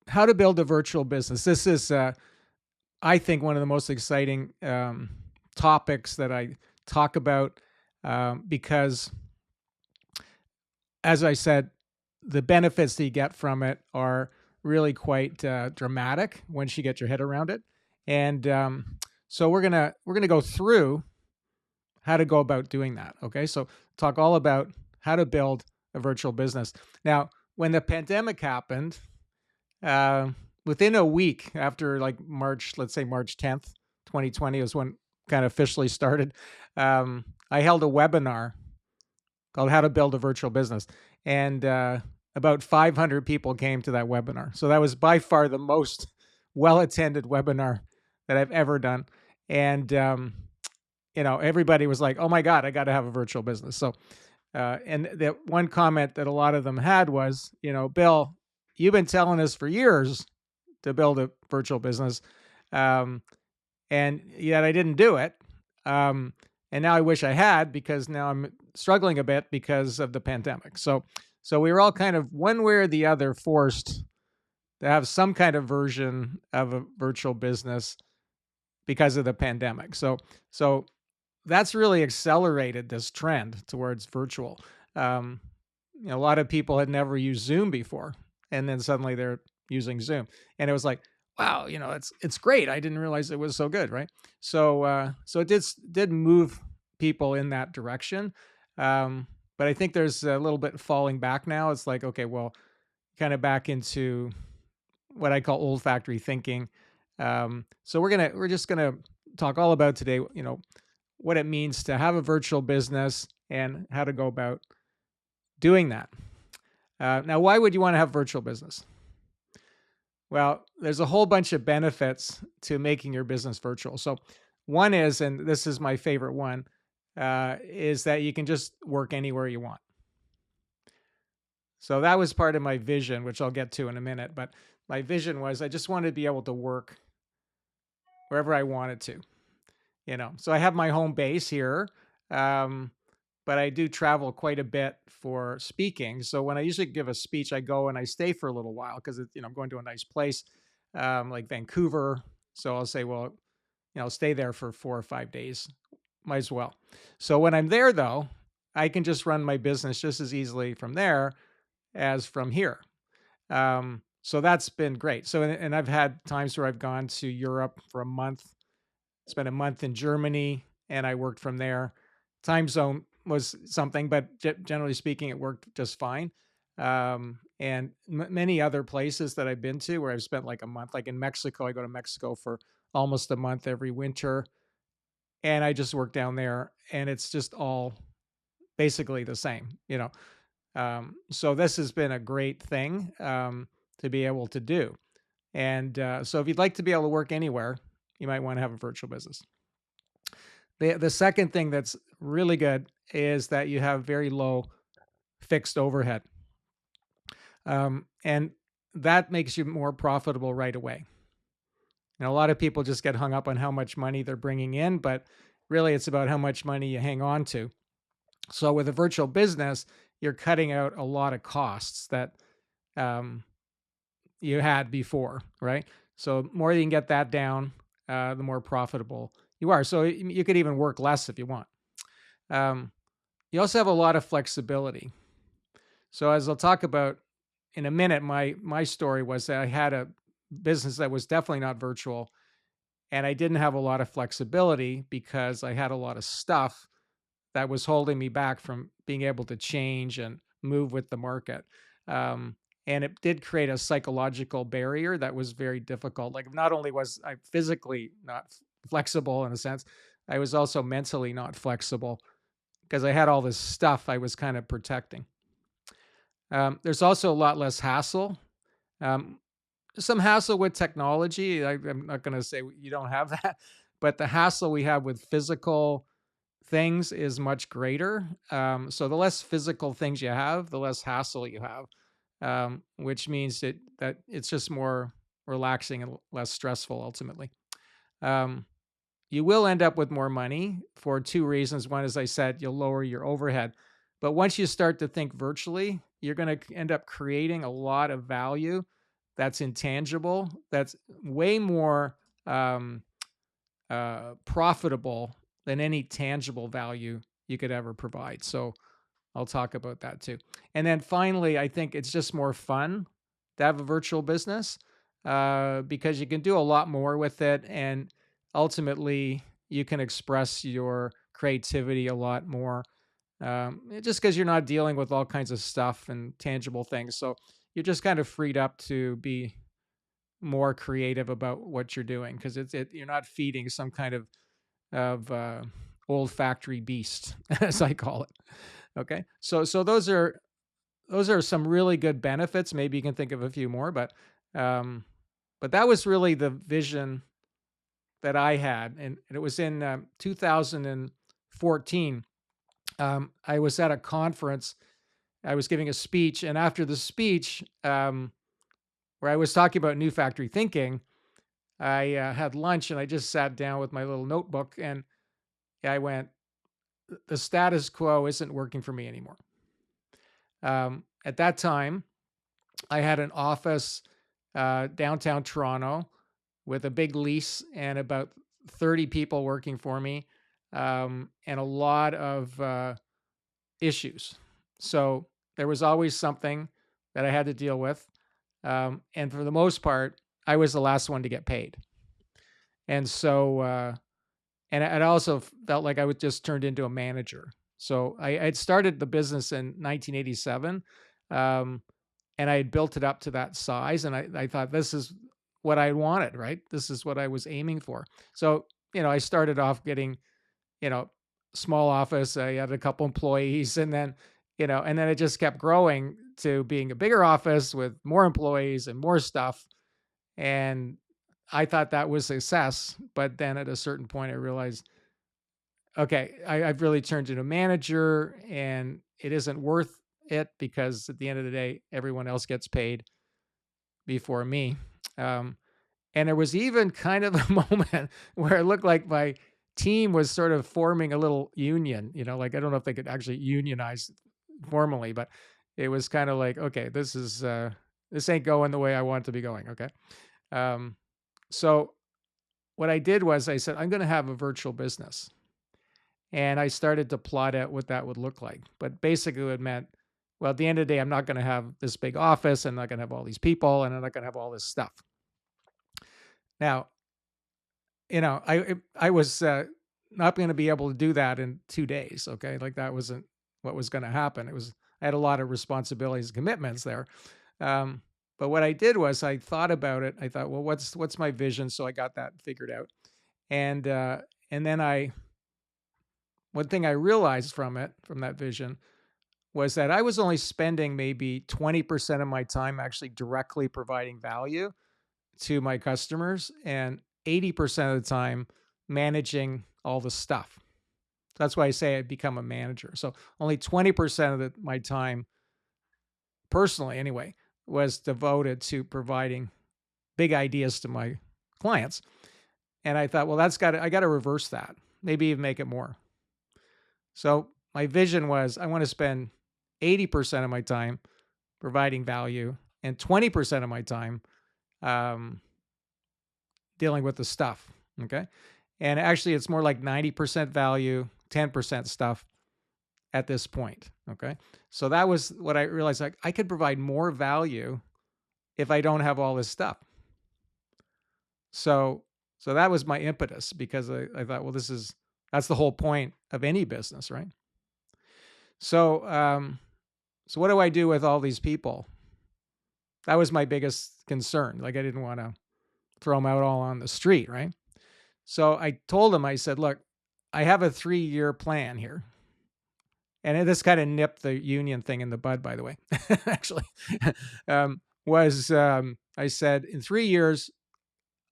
how to build a virtual business. This is, I think, one of the most exciting topics that I talk about because, as I said, the benefits that you get from it are really quite dramatic once you get your head around it. And so we're gonna go through how to go about doing that. Okay, so talk all about how to build a virtual business. Now, when the pandemic happened, uh, within a week after like March, let's say March 10th, 2020 was when kind of officially started. I held a webinar called "How to Build a Virtual Business," and about 500 people came to that webinar. So that was by far the most well attended webinar that I've ever done. And everybody was like, "Oh my God, I got to have a virtual business." So, and the one comment that a lot of them had was, Bill, you've been telling us for years to build a virtual business, um, and yet I didn't do it. Um, and now I wish I had because now I'm struggling a bit because of the pandemic. So we were all kind of one way or the other forced to have some kind of version of a virtual business because of the pandemic. So that's really accelerated this trend towards virtual. Um, a lot of people had never used Zoom before, and then suddenly they're using Zoom, and it was like, wow, it's great. I didn't realize it was so good, right? So it did move people in that direction, but I think there's a little bit falling back now. It's like, okay, well, kind of back into what I call old factory thinking. So we're just gonna talk all about today. What it means to have a virtual business and how to go about doing that. Now, why would you want to have virtual business? Well, there's a whole bunch of benefits to making your business virtual. So, one is, and this is my favorite one, is that you can just work anywhere you want. So, that was part of my vision, which I'll get to in a minute. But my vision was I just wanted to be able to work wherever I wanted to. So I have my home base here, um, but I do travel quite a bit for speaking. So when I usually give a speech, I go and I stay for a little while because I'm going to a nice place, like Vancouver. So I'll say, well, I'll stay there for 4 or 5 days. Might as well. So when I'm there, though, I can just run my business just as easily from there as from here. So that's been great. So and I've had times where I've gone to Europe for a month, spent a month in Germany, and I worked from there. Time zone was something, but generally speaking, it worked just fine. And many other places that I've been to where I've spent like a month, like in Mexico, I go to Mexico for almost a month every winter, and I just work down there, and it's just all basically the same. So this has been a great thing to be able to do. And so if you'd like to be able to work anywhere, you might want to have a virtual business. The second thing that's really good is that you have very low fixed overhead. And that makes you more profitable right away. Now, a lot of people just get hung up on how much money they're bringing in, but really it's about how much money you hang on to. So with a virtual business, you're cutting out a lot of costs that um, you had before, right? So the more you can get that down, the more profitable you are. So you could even work less if you want. Um, you also have a lot of flexibility. So as I'll talk about in a minute, my story was that I had a business that was definitely not virtual, and I didn't have a lot of flexibility because I had a lot of stuff that was holding me back from being able to change and move with the market. And it did create a psychological barrier that was very difficult. Like, not only was I physically not flexible in a sense, I was also mentally not flexible because I had all this stuff I was kind of protecting. There's also a lot less hassle. Um, some hassle with technology. I'm not going to say you don't have that, but the hassle we have with physical things is much greater. So the less physical things you have, the less hassle you have, which means that it's just more relaxing and less stressful ultimately. Um, you will end up with more money for two reasons. One, as I said, you'll lower your overhead. But once you start to think virtually, you're going to end up creating a lot of value that's intangible, that's way more um, profitable than any tangible value you could ever provide. So I'll talk about that too. And then finally, I think it's just more fun to have a virtual business because you can do a lot more with it. And ultimately, you can express your creativity a lot more just because you're not dealing with all kinds of stuff and tangible things. So you're just kind of freed up to be more creative about what you're doing because you're not feeding some kind of old factory beast, as I call it. Okay, so those are some really good benefits. Maybe you can think of a few more, um, but that was really the vision that I had, and it was in 2014. I was at a conference. I was giving a speech, and after the speech, where I was talking about new factory thinking, I had lunch, and I just sat down with my little notebook, and I went, "The status quo isn't working for me anymore." At that time, I had an office downtown Toronto with a big lease and about 30 people working for me, and a lot of issues. So there was always something that I had to deal with. And for the most part, I was the last one to get paid. And so, and I also felt like I was just turned into a manager. So I'd started the business in 1987. Um, and I had built it up to that size. And I thought, this is what I wanted, right? This is what I was aiming for. So, I started off getting, you know, small office. I had a couple employees, and then it just kept growing to being a bigger office with more employees and more stuff. And I thought that was success. But then at a certain point, I realized, okay, I've really turned into a manager and it isn't worth it because at the end of the day, everyone else gets paid before me. Um, and there was even kind of a moment where it looked like my team was sort of forming a little union, like I don't know if they could actually unionize formally, but it was kind of like, okay, this ain't going the way I want it to be going. Okay. Um, so what I did was I said, I'm going to have a virtual business. And I started to plot out what that would look like. But basically, it meant, well, at the end of the day, I'm not going to have this big office. I'm not going to have all these people, and I'm not going to have all this stuff. Now, I was not going to be able to do that in 2 days. Okay, like that wasn't what was going to happen. I had a lot of responsibilities and commitments there. But what I did was I thought about it. I thought, well, what's my vision? So I got that figured out, and then one thing I realized from that vision, was that I was only spending maybe 20% of my time actually directly providing value to my customers and 80% of the time managing all the stuff. That's why I say I become a manager. So only 20% of my time, personally anyway, was devoted to providing big ideas to my clients. And I thought, well, I got to reverse that. Maybe even make it more. So my vision was I want to spend 80% of my time providing value and 20% of my time dealing with the stuff. Okay. And actually, it's more like 90% value, 10% stuff at this point. Okay. So that was what I realized. Like, I could provide more value if I don't have all this stuff. So that was my impetus because I thought, well, that's the whole point of any business, right? So what do I do with all these people? That was my biggest concern. Like, I didn't want to throw them out all on the street, right? So I told him, I said, look, I have a 3-year plan here. And this kind of nipped the union thing in the bud, by the way, actually, I said, in 3 years,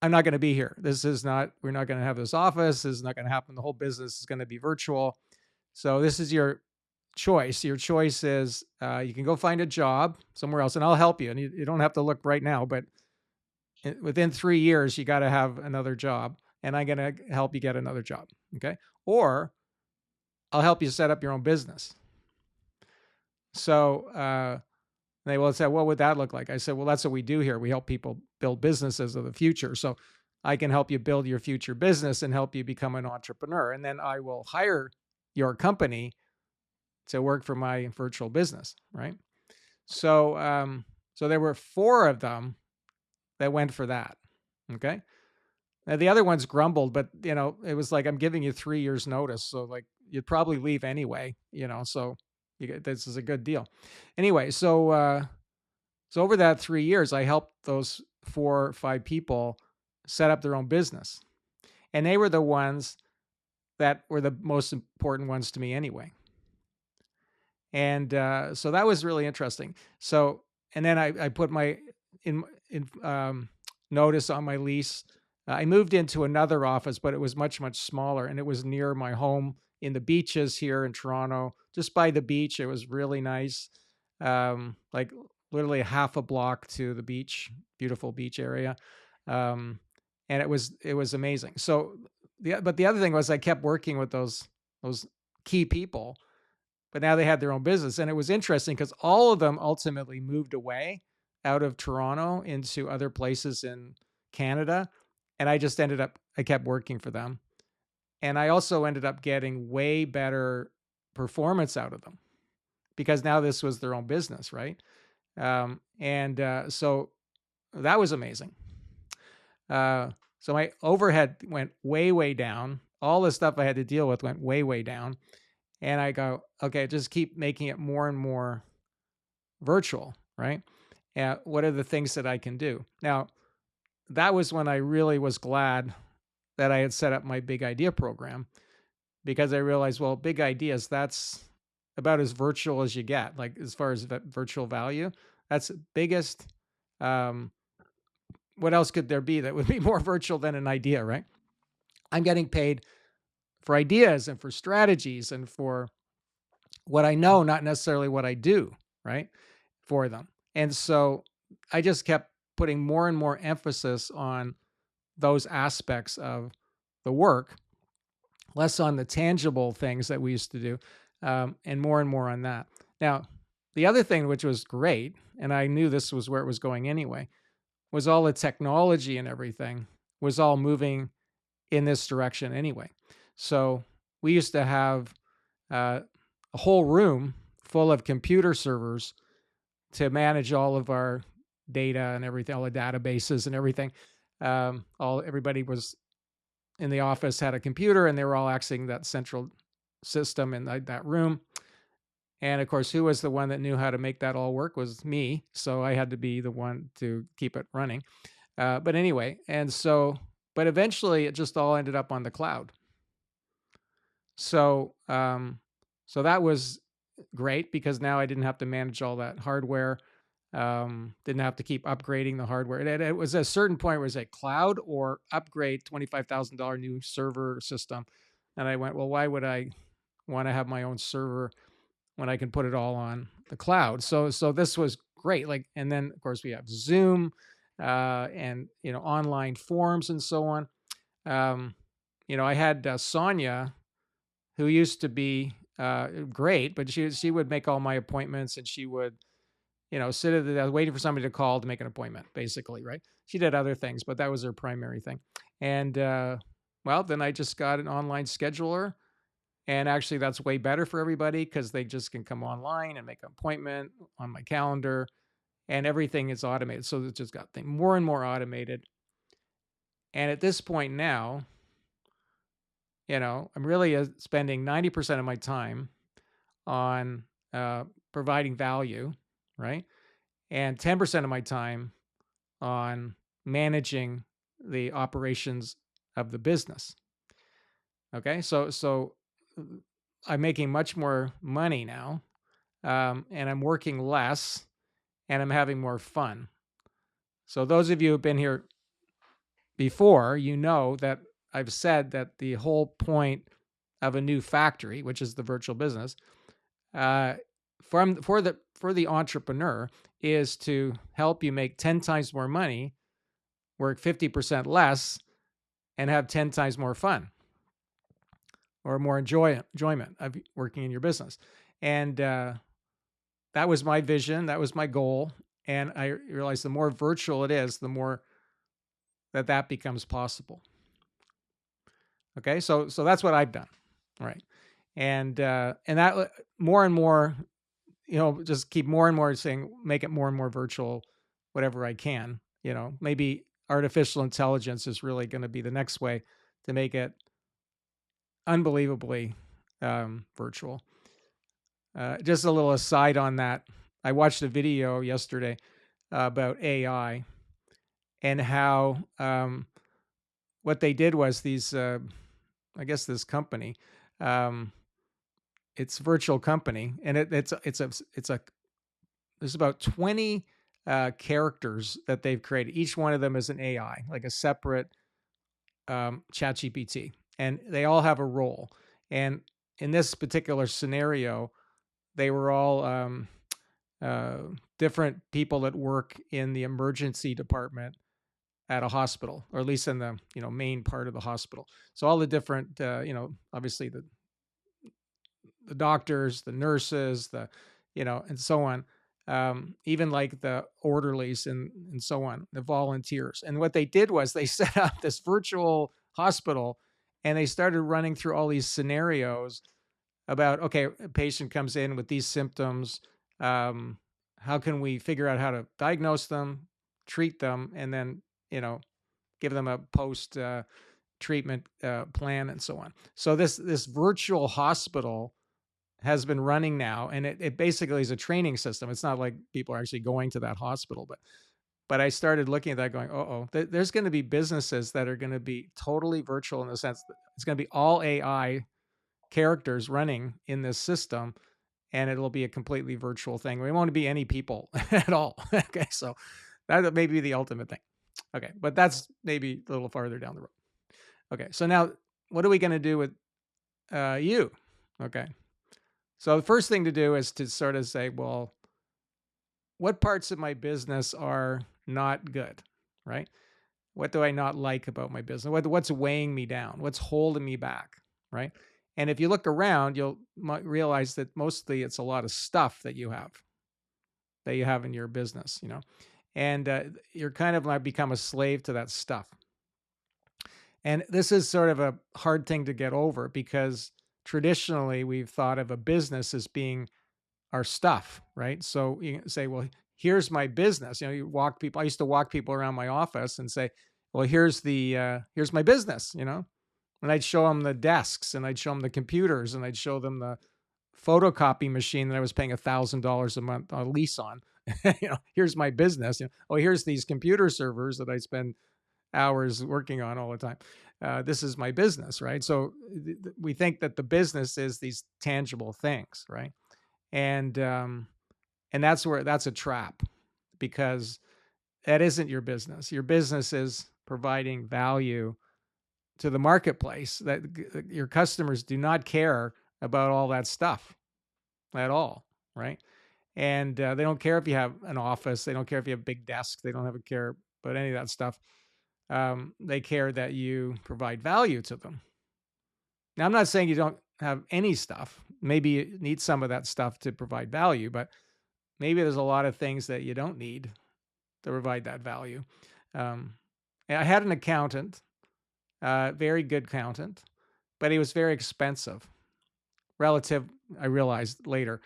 I'm not going to be here. We're not going to have this office. This is not going to happen. The whole business is going to be virtual. So this is your choice. Your choice is you can go find a job somewhere else and I'll help you. And you don't have to look right now, but within 3 years, you got to have another job and I'm going to help you get another job. Okay. Or I'll help you set up your own business. So And they will say, what would that look like? I said, well, that's what we do here. We help people build businesses of the future. So I can help you build your future business and help you become an entrepreneur. And then I will hire your company to work for my virtual business, right? So there were 4 of them that went for that. Okay. Now the other ones grumbled, but it was like, I'm giving you 3 years notice. So like you'd probably leave anyway, so this is a good deal. Anyway, so over that 3 years, I helped those 4 or 5 people set up their own business. And they were the ones that were the most important ones to me anyway. And so that was really interesting. So, and then I put my in notice on my lease. I moved into another office, but it was much, much smaller, and it was near my home in the beaches here in Toronto, just by the beach. It was really nice, like literally half a block to the beach, beautiful beach area, um, and it was amazing. So, but the other thing was I kept working with those key people, but now they had their own business. And it was interesting because all of them ultimately moved away out of Toronto into other places in Canada. And I kept working for them. And I also ended up getting way better performance out of them because now this was their own business, right? So that was amazing. So my overhead went way, way down. All the stuff I had to deal with went way, way down. And I go, okay, just keep making it more and more virtual, right? And what are the things that I can do? Now, that was when I really was glad that I had set up my big idea program, because I realized, well, big ideas, that's about as virtual as you get, like as far as virtual value. That's the biggest. What else could there be that would be more virtual than an idea, right? I'm getting paid for ideas and for strategies and for what I know, not necessarily what I do, right? For them. And so I just kept putting more and more emphasis on those aspects of the work, less on the tangible things that we used to do, and more on that. Now, the other thing, which was great, and I knew this was where it was going anyway, was all the technology and everything was all moving in this direction anyway. So we used to have a whole room full of computer servers to manage all of our data and everything, all the databases and everything. Everybody was in the office had a computer, and they were all accessing that central system in that room. And of course, who was the one that knew how to make that all work was me. So I had to be the one to keep it running. But anyway, but eventually it just all ended up on the cloud. So, so that was great because now I didn't have to manage all that hardware. Didn't have to keep upgrading the hardware. It was a certain point where it was a cloud or upgrade $25,000 new server system. And I went, well, why would I want to have my own server when I can put it all on the cloud? So this was great. Like, and then of course we have Zoom, and, online forums and so on. I had Sonia, who used to be great, but she would make all my appointments, and she would, sit at the waiting for somebody to call to make an appointment, basically, right? She did other things, but that was her primary thing. And well, then I just got an online scheduler, and actually that's way better for everybody because they just can come online and make an appointment on my calendar, and everything is automated. So it just got more and more automated. And at this point now, I'm really spending 90% of my time on providing value, right? And 10% of my time on managing the operations of the business. Okay, so I'm making much more money now, and I'm working less, and I'm having more fun. So those of you who've been here before, that I've said that the whole point of a new factory, which is the virtual business, for the entrepreneur, is to help you make 10 times more money, work 50% less, and have 10 times more fun or more enjoyment of working in your business. And that was my vision, that was my goal, and I realized the more virtual it is, the more that becomes possible. Okay, so that's what I've done, right? And that more and more, just keep more and more saying, make it more and more virtual, whatever I can. Maybe artificial intelligence is really going to be the next way to make it unbelievably virtual. Just a little aside on that. I watched a video yesterday about AI and how what they did was these, I guess this company, um, it's a virtual company, and it's a there's about 20 characters that they've created. Each one of them is an AI, like a separate chat GPT, and they all have a role. And in this particular scenario, they were all uh, different people that work in the emergency department at a hospital, or at least in the main part of the hospital. So all the different, obviously the doctors, the nurses, and so on. Even like the orderlies and so on, the volunteers. And what they did was they set up this virtual hospital, and they started running through all these scenarios about, okay, a patient comes in with these symptoms. Um, how can we figure out how to diagnose them, treat them, and then, give them a post treatment plan and so on. So this virtual hospital has been running now, and it basically is a training system. It's not like people are actually going to that hospital, but I started looking at that going, there's going to be businesses that are going to be totally virtual, in the sense that it's going to be all AI characters running in this system, and it'll be a completely virtual thing. We won't be any people at all. Okay, so that may be the ultimate thing. Okay, but that's maybe a little farther down the road. Okay, so now what are we going to do with you? Okay, so the first thing to do is to sort of say, well, what parts of my business are not good, right? What do I not like about my business? What's weighing me down? What's holding me back, right? And if you look around, you'll realize that mostly it's a lot of stuff that you have in your business, and you're kind of like become a slave to that stuff. And this is sort of a hard thing to get over, because traditionally we've thought of a business as being our stuff, right? So you say, well, here's my business. You walk people. I used to walk people around my office and say, well, here's my business, and I'd show them the desks, and I'd show them the computers, and I'd show them the photocopy machine that I was paying $1,000 a month on lease on. Here's my business. Here's these computer servers that I spend hours working on all the time. This is my business, right? So we think that the business is these tangible things, right? And that's a trap, because that isn't your business. Your business is providing value to the marketplace. That your customers do not care about all that stuff at all, right? And they don't care if you have an office. They don't care if you have a big desk. They don't have a care about any of that stuff. They care that you provide value to them. Now, I'm not saying you don't have any stuff. Maybe you need some of that stuff to provide value, but maybe there's a lot of things that you don't need to provide that value. I had an accountant, very good accountant, but he was very expensive, relative, I realized later.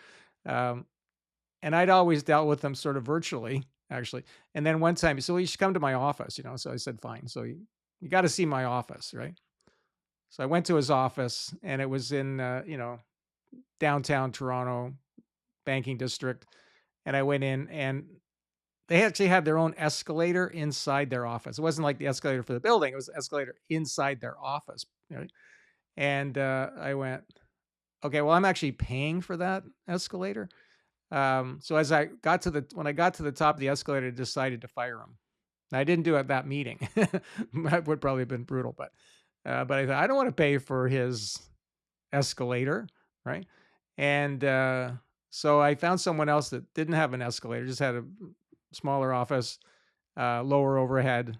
And I'd always dealt with them sort of virtually, actually. And then one time, so you should come to my office, So I said, fine. So you got to see my office, right? So I went to his office, and it was in, downtown Toronto, banking district. And I went in, and they actually had their own escalator inside their office. It wasn't like the escalator for the building. It was the escalator inside their office. Right? And I went, okay, well, I'm actually paying for that escalator. So when I got to the top of the escalator, I decided to fire him. Now, I didn't do it at that meeting. That would probably have been brutal, but I thought, I don't want to pay for his escalator, right? And so I found someone else that didn't have an escalator, just had a smaller office, lower overhead,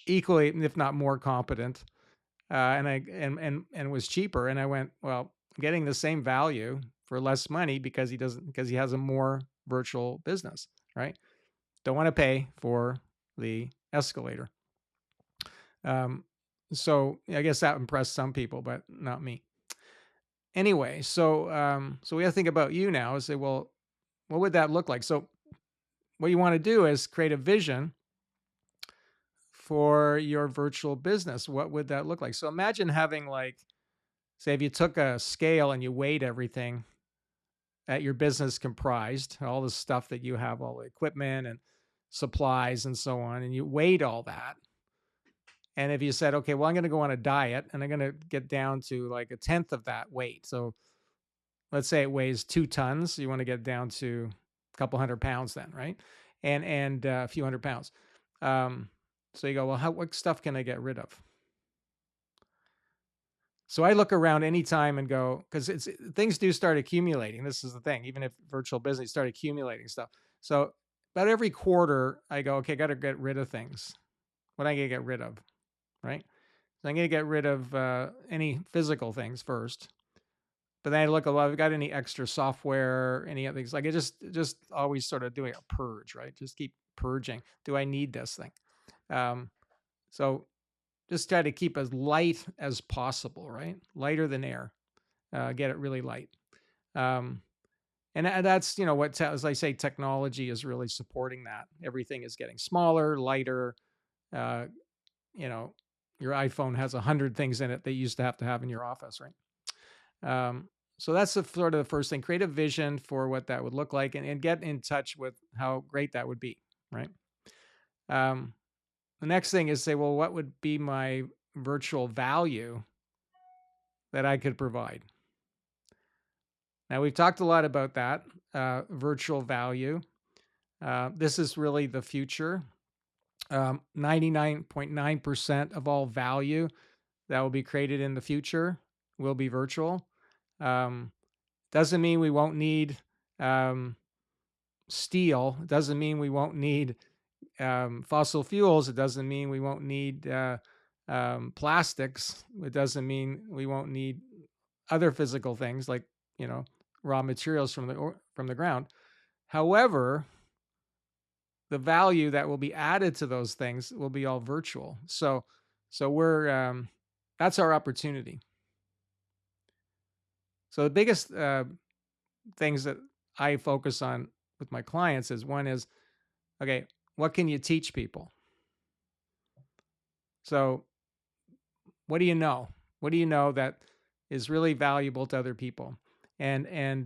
equally, if not more competent, and was cheaper. And I went, well, I'm getting the same value for less money because he has a more virtual business, right? Don't want to pay for the escalator. Um, so I guess that impressed some people, but not me. Anyway, so we got to think about you now and say, well, what would that look like? So what you want to do is create a vision for your virtual business. What would that look like? So imagine having, like, say if you took a scale and you weighed everything that your business comprised, all the stuff that you have, all the equipment and supplies and so on, and you weighed all that. And if you said, okay, well, I'm going to go on a diet and I'm going to get down to like a tenth of that weight. So let's say it weighs 2 tons. You want to get down to a couple 100 pounds then, right? And a few 100 pounds. So you go, well, what stuff can I get rid of? So I look around anytime and go, because things do start accumulating. This is the thing. Even if virtual business start accumulating stuff. So about every quarter, I go, okay, got to get rid of things. What am I going to get rid of, right? So I'm going to get rid of any physical things first. But then I look, well, have I got any extra software, any other things? Like, it just always sort of doing a purge, right? Just keep purging. Do I need this thing? So just try to keep as light as possible, right? Lighter than air. Get it really light. And that's, what, as I say, technology is really supporting that. Everything is getting smaller, lighter. Your iPhone has 100 things in it that you used to have in your office, right? So that's sort of the first thing. Create a vision for what that would look like, and get in touch with how great that would be, right? The next thing is say, well, what would be my virtual value that I could provide? Now, we've talked a lot about that, virtual value. This is really the future. 99.9% of all value that will be created in the future will be virtual. Doesn't mean we won't need steel. It doesn't mean we won't need fossil fuels. It doesn't mean we won't need plastics. It doesn't mean we won't need other physical things like, raw materials from the ground. However, the value that will be added to those things will be all virtual. So we're that's our opportunity. So the biggest things that I focus on with my clients is, one is, okay, what can you teach people? So what do you know? What do you know that is really valuable to other people? And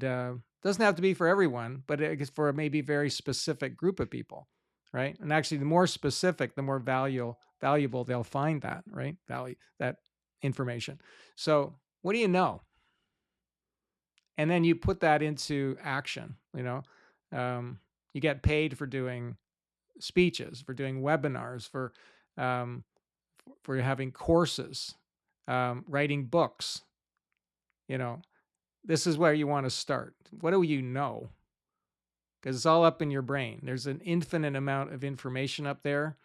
doesn't have to be for everyone, but it's for maybe a very specific group of people, right? And actually, the more specific, the more valuable they'll find that, right? That information. So what do you know? And then you put that into action. You get paid for doing speeches, for doing webinars, for having courses, writing books. This is where you want to start. What do you know? Because it's all up in your brain. There's an infinite amount of information up there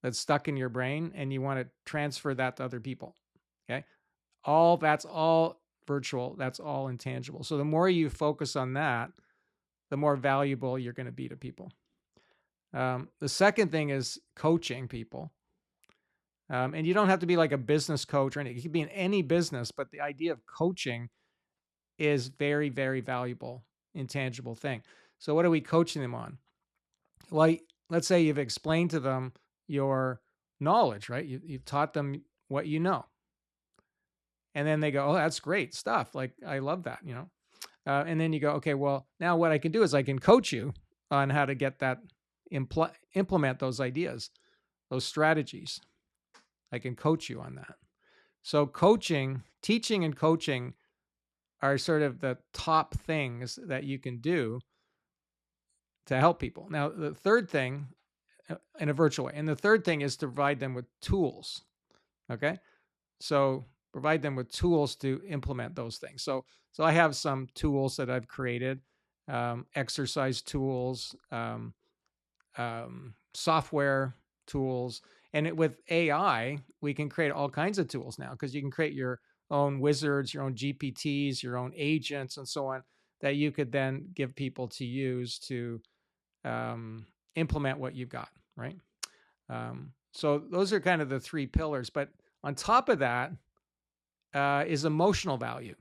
that's stuck in your brain, and you want to transfer that to other people. Okay. That's all virtual. That's all intangible. So the more you focus on that, the more valuable you're going to be to people. The second thing is coaching people. And you don't have to be like a business coach or anything. You can be in any business, but the idea of coaching is very, very valuable, intangible thing. So what are we coaching them on? Well, let's say you've explained to them your knowledge, right? You've taught them what you know. And then they go, oh, that's great stuff. Like, I love that, and then you go, okay, well, now what I can do is I can coach you on how to get that, implement those ideas, those strategies. I can coach you on that. So teaching and coaching are sort of the top things that you can do to help people. Now, the third thing, in a virtual way, and the third thing is to provide them with tools. Okay. So provide them with tools to implement those things. So I have some tools that I've created, exercise tools, software tools. And with AI, we can create all kinds of tools now, because you can create your own wizards, your own GPTs, your own agents, and so on. that you could then give people to use to implement what you've got, right? So those are kind of the three pillars. But on top of that is emotional value.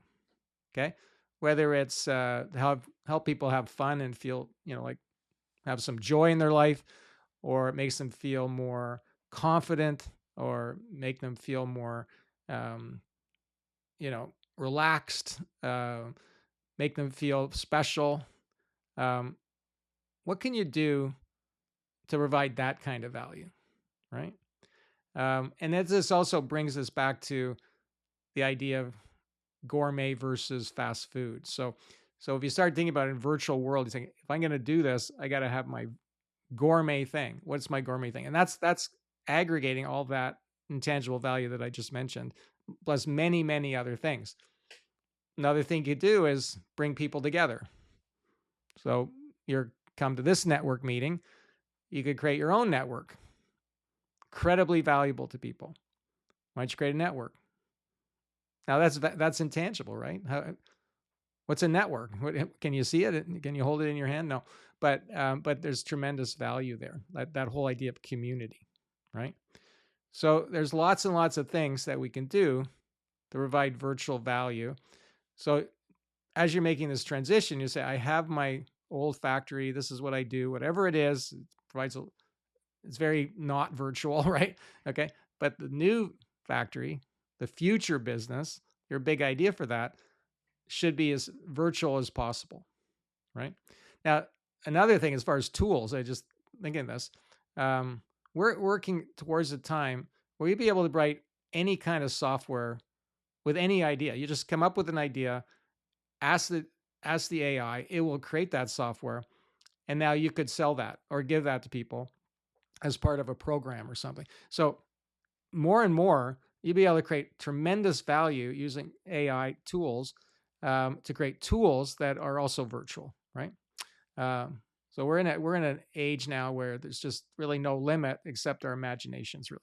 Okay, whether it's help people have fun and feel, like have some joy in their life, or it makes them feel more confident, or make them feel more, um, relaxed, make them feel special. Um, what can you do to provide that kind of value, right? And this also brings us back to the idea of gourmet versus fast food. So if you start thinking about it in virtual world, you think, if I'm going to do this, I got to have my gourmet thing. What's my gourmet thing? And that's aggregating all that intangible value that I just mentioned, plus many, many other things. Another thing you do is bring people together. So you're come to this network meeting, you could create your own network, incredibly valuable to people. Why don't you create a network? Now that's intangible, right? What's a network? Can you see it? Can you hold it in your hand? No, but there's tremendous value there. That whole idea of community, right? So there's lots and lots of things that we can do to provide virtual value. So as you're making this transition, you say, I have my old factory. This is what I do. Whatever it is, it provides it's very not virtual, right? Okay. But the new factory, the future business, your big idea for that should be as virtual as possible, right? Now, another thing, as far as tools, I just thinking this, we're working towards a time where you'll be able to write any kind of software with any idea. You just come up with an idea, ask the AI, it will create that software, and now you could sell that or give that to people as part of a program or something. So more and more, you'll be able to create tremendous value using AI tools to create tools that are also virtual, right? So we're in an age now where there's just really no limit except our imaginations, really.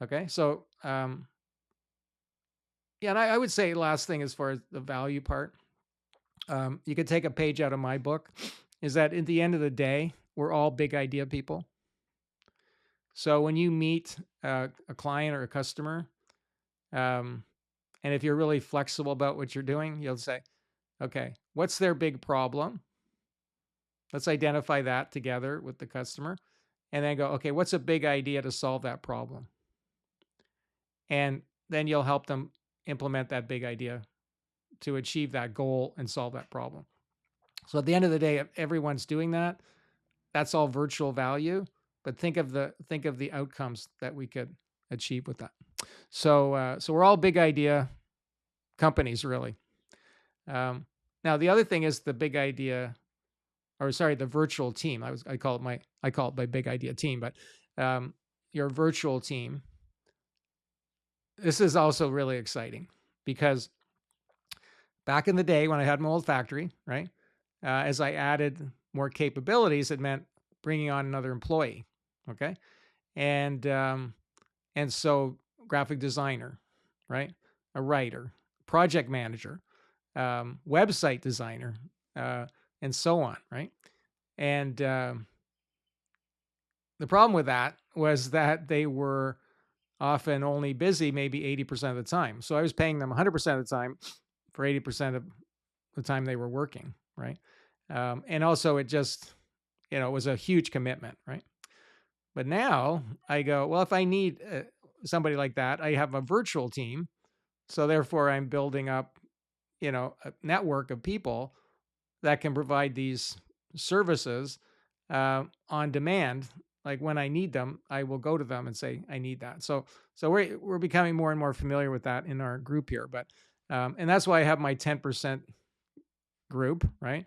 Okay, so yeah, and I would say last thing as far as the value part, you could take a page out of my book, is that at the end of the day, we're all big idea people. So when you meet a client or a customer, and if you're really flexible about what you're doing, you'll say, okay, what's their big problem? Let's identify that together with the customer, and then go, okay, what's a big idea to solve that problem? And then you'll help them implement that big idea to achieve that goal and solve that problem. So at the end of the day, if everyone's doing that, that's all virtual value. But think of the outcomes that we could achieve with that. So we're all big idea companies, really. Now the other thing is the big idea, or sorry, the virtual team. I call it my big idea team, but your virtual team. This is also really exciting because back in the day when I had my old factory, right, as I added more capabilities, it meant bringing on another employee. Okay, and so graphic designer, right, a writer, project manager, website designer, and so on, right? And the problem with that was that they were often only busy maybe 80% of the time. So I was paying them 100% of the time for 80% of the time they were working, right? And also it just, it was a huge commitment, right? But now I go, well, if I need somebody like that, I have a virtual team. So therefore I'm building up, a network of people that can provide these services on demand. Like when I need them, I will go to them and say, I need that. So we're becoming more and more familiar with that in our group here. But and that's why I have my 10% group, right?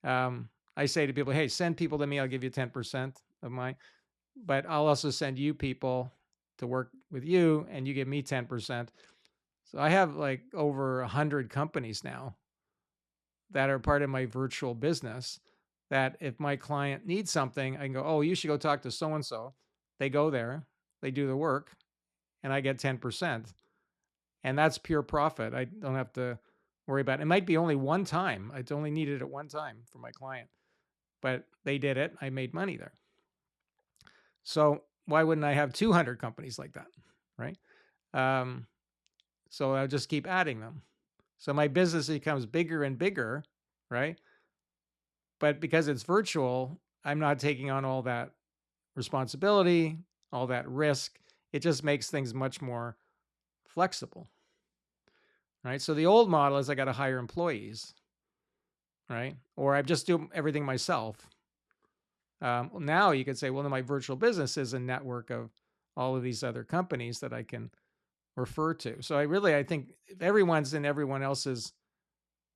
I say to people, hey, send people to me. I'll give you 10% of mine, but I'll also send you people to work with you, and you give me 10%. So I have like over 100 companies now that are part of my virtual business, that if my client needs something, I can go, oh, you should go talk to so-and-so. They go there, they do the work, and I get 10%. And that's pure profit. I don't have to worry about it. It might be only one time. I only needed it one time for my client, but they did it. I made money there. So why wouldn't I have 200 companies like that, right? Um, so I'll just keep adding them. So my business becomes bigger and bigger, right? But because it's virtual, I'm not taking on all that responsibility, all that risk. It just makes things much more flexible, right? So the old model is I got to hire employees, right? Or I just do everything myself. Now you could say, well, my virtual business is a network of all of these other companies that I can refer to. So I think if everyone's in everyone else's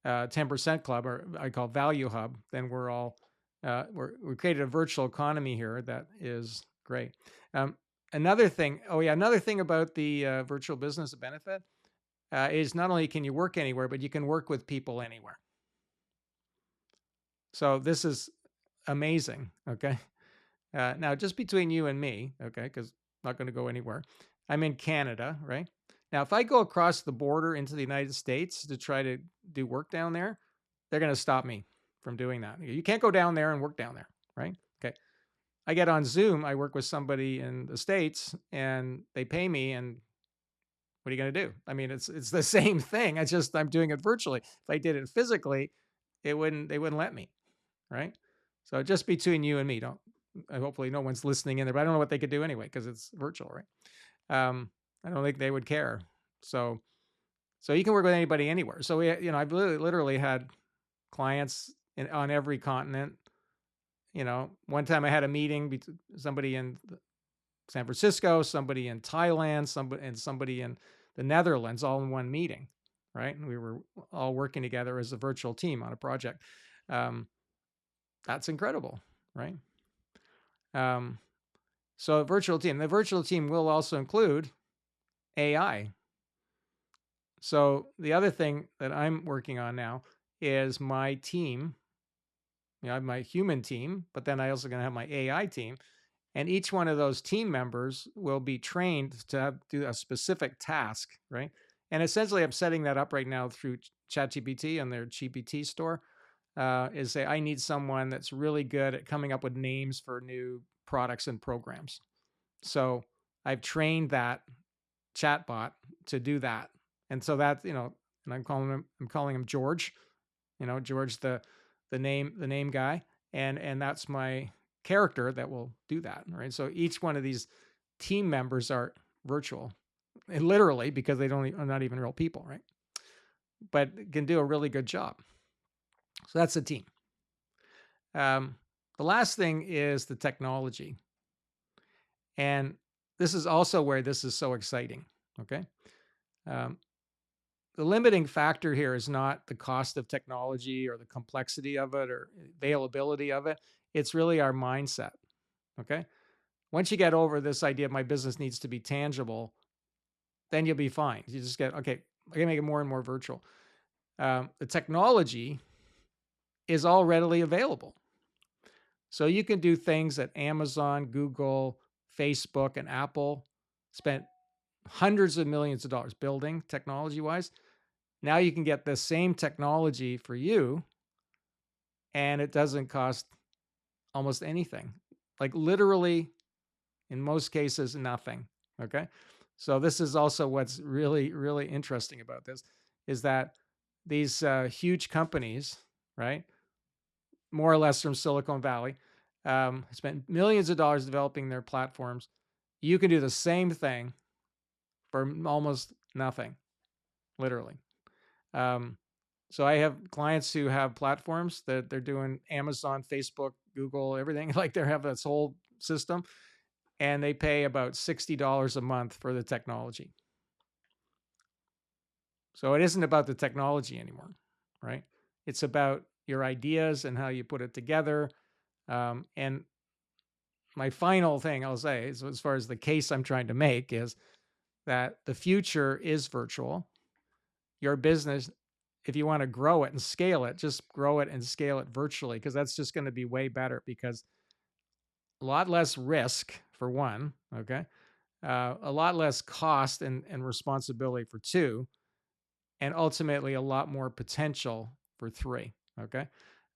10% club, or I call value hub, then we're all, we created a virtual economy here that is great. Another thing about the virtual business benefit is not only can you work anywhere, but you can work with people anywhere. So this is amazing. Okay. Now, just between you and me, okay, because I'm not going to go anywhere. I'm in Canada, right? Now, if I go across the border into the United States to try to do work down there, they're going to stop me from doing that. You can't go down there and work down there, right? Okay. I get on Zoom, I work with somebody in the States and they pay me, and what are you going to do? I mean, it's the same thing. It's just I'm doing it virtually. If I did it physically, they wouldn't let me, right? So just between you and me, don't hopefully no one's listening in there, but I don't know what they could do anyway because it's virtual, right? I don't think they would care. So you can work with anybody anywhere. So I've literally had clients on every continent. One time I had a meeting somebody in San Francisco, somebody in Thailand, somebody in the Netherlands, all in one meeting, right? And we were all working together as a virtual team on a project. That's incredible, right? So the virtual team will also include AI. So the other thing that I'm working on now is my team. I have my human team, but then I also going to have my AI team. And each one of those team members will be trained to do a specific task, right? And essentially, I'm setting that up right now through ChatGPT and their GPT store. Is say I need someone that's really good at coming up with names for new products and programs. So I've trained that chatbot to do that, and so that and I'm calling him George. George the name guy, and that's my character that will do that, right? So each one of these team members are virtual, and literally, because they are not even real people, right? But can do a really good job. So that's a team. The last thing is the technology. And this is also where this is so exciting, okay? The limiting factor here is not the cost of technology or the complexity of it or availability of it. It's really our mindset, okay? Once you get over this idea of my business needs to be tangible, then you'll be fine. You just get, okay, I can make it more and more virtual. The technology is all readily available. So you can do things that Amazon, Google, Facebook, and Apple spent hundreds of millions of dollars building technology-wise. Now you can get the same technology for you, and it doesn't cost almost anything. Like literally, in most cases, nothing. Okay. So this is also what's really, really interesting about this is that these huge companies, right, more or less from Silicon Valley, spent millions of dollars developing their platforms. You can do the same thing for almost nothing, literally. So I have clients who have platforms that they're doing Amazon, Facebook, Google, everything. Like they have this whole system, and they pay about $60 a month for the technology. So it isn't about the technology anymore, right? It's about your ideas and how you put it together. And my final thing I'll say is, as far as the case I'm trying to make, is that the future is virtual. Your business, if you want to grow it and scale it, just grow it and scale it virtually, because that's just going to be way better, because a lot less risk for one, okay? A lot less cost and responsibility for two. and ultimately a lot more potential for three. Okay.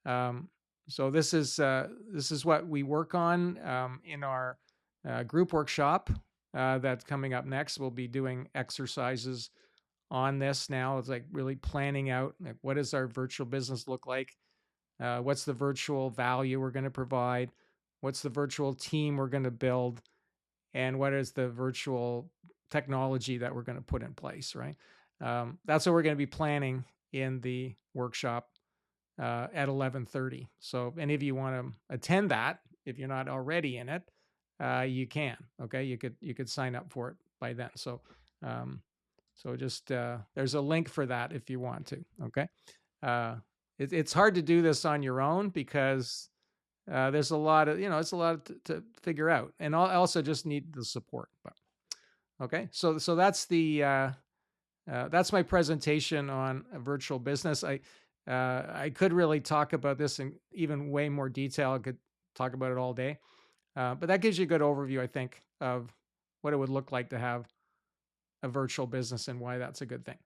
Um, so this is what we work on in our group workshop that's coming up next. We'll be doing exercises on this now. It's like really planning out, like, what does our virtual business look like? What's the virtual value we're going to provide? What's the virtual team we're going to build? And what is the virtual technology that we're going to put in place, right? That's what we're going to be planning in the workshop at 11:30. So if any of you want to attend that, if you're not already in it, you can. Okay, you could sign up for it by then. Um, so just there's a link for that if you want to. Okay, uh, it's hard to do this on your own because there's a lot of it's a lot to figure out, and I also just need the support. But okay, so that's my presentation on a virtual business. I could really talk about this in even way more detail. I could talk about it all day, but that gives you a good overview, I think, of what it would look like to have a virtual business and why that's a good thing.